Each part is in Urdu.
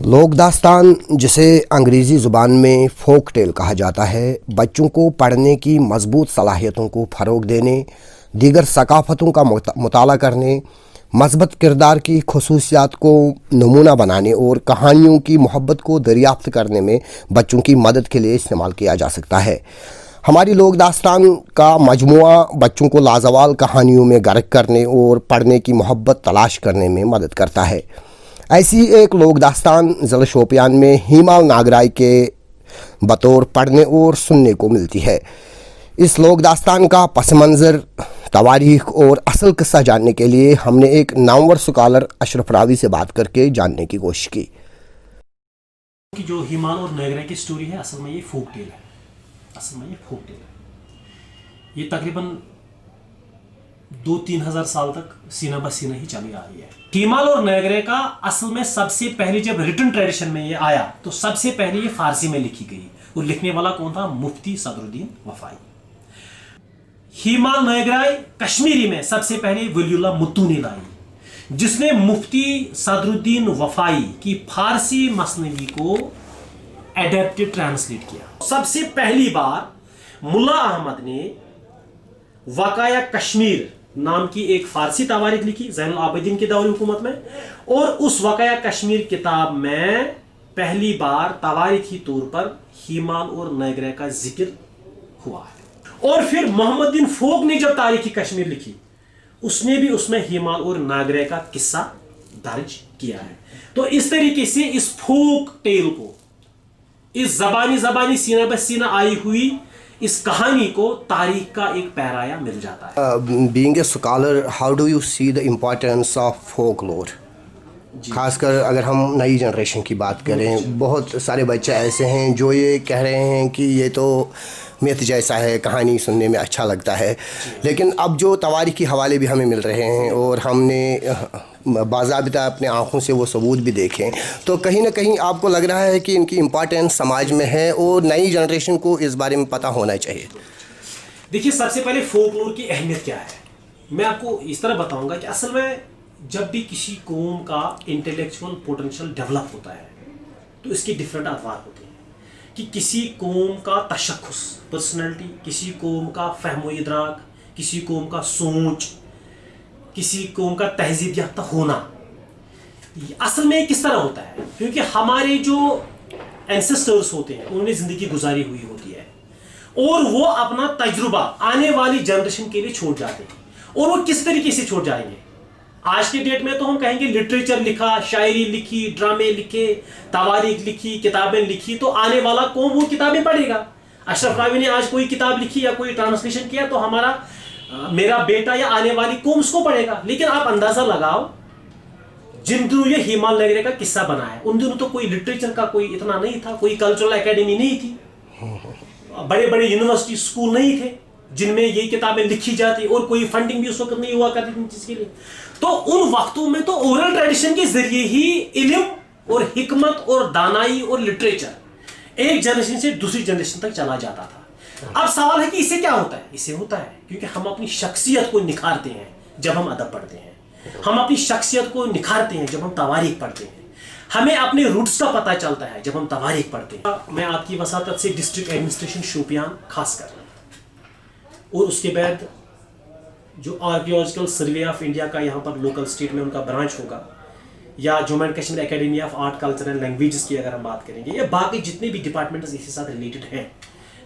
لوک داستان جسے انگریزی زبان میں فوک ٹیل کہا جاتا ہے، بچوں کو پڑھنے کی مضبوط صلاحیتوں کو فروغ دینے، دیگر ثقافتوں کا مطالعہ کرنے، مثبت کردار کی خصوصیات کو نمونہ بنانے اور کہانیوں کی محبت کو دریافت کرنے میں بچوں کی مدد کے لیے استعمال کیا جا سکتا ہے۔ ہماری لوک داستان کا مجموعہ بچوں کو لازوال کہانیوں میں غرق کرنے اور پڑھنے کی محبت تلاش کرنے میں مدد کرتا ہے۔ ایسی ایک لوک داستان ضلع شوپیان میں ہیمال ناگرائی کے بطور پڑھنے اور سننے کو ملتی ہے۔ اس لوک داستان کا پس منظر، تواریخ اور اصل قصہ جاننے کے لیے ہم نے ایک نامور سکالر اشرف راوی سے بات کر کے جاننے کی کوشش کی۔ جو ہیمال اور ناگرائی کی سٹوری ہے، اصل میں یہ فوک ٹیل ہے۔ یہ تقریباً 2-3 ہزار سال تک سینہ بہ سینہ ہی چلی آ رہی ہے۔ ہیمال اور ناگرائی کا اصل میں سب سے پہلے جب ریٹن ٹریڈیشن میں یہ آیا تو سب سے پہلے یہ فارسی میں لکھی گئی، اور لکھنے والا کون تھا؟ مفتی صدر الدین وفائی۔ ہیمال ناگرائی کشمیری میں سب سے پہلے ولی اللہ متو نے لائی، جس نے مفتی صدر الدین وفائی کی فارسی مثنوی کو ایڈیپٹڈ ٹرانسلیٹ کیا۔ سب سے پہلی بار ملا احمد نے وقایہ کشمیر نام کی ایک فارسی تواریخ لکھی زین العابدین کے دور حکومت میں، اور اس وقایہ کشمیر کتاب میں پہلی بار تواریخی طور پر ہیمال اور ناگرائی کا ذکر ہوا ہے۔ اور پھر محمد بن فوک نے جب تاریخی کشمیر لکھی، اس نے بھی اس میں ہیمال اور ناگرائی کا قصہ درج کیا ہے۔ تو اس طریقے سے اس فوک ٹیل کو، اس زبانی سینہ بہ سینہ آئی ہوئی اس کہانی کو تاریخ کا ایک پیرایا مل جاتا ہے۔ Being a scholar, how do you see the importance of folklore? خاص کر اگر ہم نئی جنریشن کی بات کریں، بہت سارے بچے ایسے ہیں جو یہ کہہ رہے ہیں کہ یہ تو میتھ جیسا ہے، کہانی سننے میں اچھا لگتا ہے، لیکن اب جو تواریخی حوالے بھی ہمیں مل رہے ہیں اور ہم نے باضابطہ اپنے آنکھوں سے وہ ثبوت بھی دیکھیں، تو کہیں نہ کہیں آپ کو لگ رہا ہے کہ ان کی امپورٹینس سماج میں ہے اور نئی جنریشن کو اس بارے میں پتہ ہونا چاہیے۔ دیکھیے، سب سے پہلے فوک لور کی اہمیت کیا ہے، میں آپ کو اس طرح بتاؤں گا کہ اصل میں جب بھی کسی قوم کا انٹلیکچوئل پوٹینشیل ڈیولپ ہوتا ہے تو اس کی ڈفرینٹ ادوار ہوتے ہیں، کہ کسی قوم کا تشخص، پرسنالٹی، کسی قوم کا فہم و ادراک، کسی قوم کا سوچ، کسی قوم کا تہذیب یافتہ ہونا، اصل میں کس طرح ہوتا ہے؟ کیونکہ ہمارے جو اینسسٹرز ہوتے ہیں انہوں نے زندگی گزاری ہوئی ہوتی ہے، اور وہ اپنا تجربہ آنے والی جنریشن کے لیے چھوڑ جاتے ہیں، اور وہ کس طریقے سے چھوڑ جائیں گے؟ آج کے ڈیٹ میں تو ہم کہیں گے لٹریچر لکھا، شاعری لکھی، ڈرامے لکھے، تواریخ لکھی، کتابیں لکھی، تو آنے والا قوم وہ کتابیں پڑھے گا۔ اشرف راوی نے آج کوئی کتاب لکھی یا کوئی ٹرانسلیشن کیا تو میرا بیٹا یا آنے والی قوم اس کو پڑھے گا۔ لیکن آپ اندازہ لگاؤ، جن دنوں یہ ہیمال ناگرائی کا قصہ بنا ہے ان دنوں تو کوئی لٹریچر کا کوئی اتنا نہیں تھا، کوئی کلچرل اکیڈمی نہیں تھی، بڑے بڑے یونیورسٹی اسکول نہیں تھے جن میں یہ کتابیں لکھی جاتی، اور کوئی فنڈنگ بھی اس وقت نہیں ہوا کرتی تھی جس کے لیے۔ تو ان وقتوں میں تو اورل ٹریڈیشن کے ذریعے ہی علم اور حکمت اور دانائی اور لٹریچر ایک جنریشن سے دوسری جنریشن تک چلا جاتا تھا۔ اب سوال ہے کہ اسے کیا ہوتا ہے؟ اسے ہوتا ہے کیونکہ ہم اپنی شخصیت کو نکھارتے ہیں جب ہم ادب پڑھتے ہیں، ہم اپنی شخصیت کو نکھارتے ہیں جب ہم تواریخ پڑھتے ہیں، ہمیں اپنے روٹس کا پتہ چلتا ہے جب ہم تواریخ پڑھتے ہیں۔ میں آپ کی وساطت سے ڈسٹرکٹ ایڈمنسٹریشن شوپیان خاص کر، اور اس کے بعد جو آرکیولوجیکل سروے آف انڈیا کا یہاں پر لوکل اسٹیٹ میں ان کا برانچ ہوگا، یا Jammu and Kashmir academy of art culture and languages کی اگر ہم بات کریں گے، یا باقی جتنے بھی ڈپارٹمنٹس اس کے ساتھ ریلیٹڈ ہیں،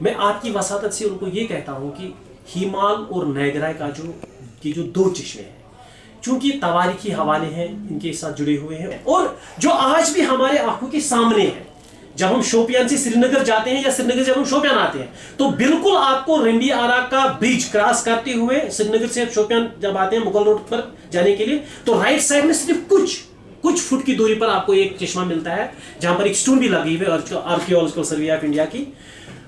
میں آپ کی وساطت سے ان کو یہ کہتا ہوں کہ ہیمال اور ناگرائی کا جو دو چشمے ہیں، چونکہ تواریخی حوالے ہیں ان کے ساتھ جڑے ہوئے ہیں، اور جو آج بھی ہمارے آنکھوں کے سامنے ہیں، جب ہم شوپیان سے سری نگر جاتے ہیں یا سری نگر جب ہم شوپیان آتے ہیں تو بالکل آپ کو رنڈی آرا کا برج کراس کرتے ہوئے سری نگر سے شوپیان جب آتے ہیں مغل روڈ پر جانے کے لیے، تو رائٹ سائڈ میں صرف کچھ فٹ کی دوری پر آپ کو ایک چشمہ ملتا ہے جہاں پر ایک سٹون بھی لگی ہوئی ہے آرکیولوجیکل سروے آف انڈیا کی۔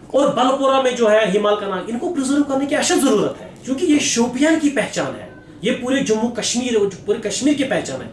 اور بلپورہ میں جو ہے ہیمال کا نام، ان کو پرزرو کرنے کی اشد ضرورت ہے، کیونکہ یہ شوپیان کی پہچان ہے، یہ پورے جموں کشمیر اور پورے کشمیر کی پہچان ہے۔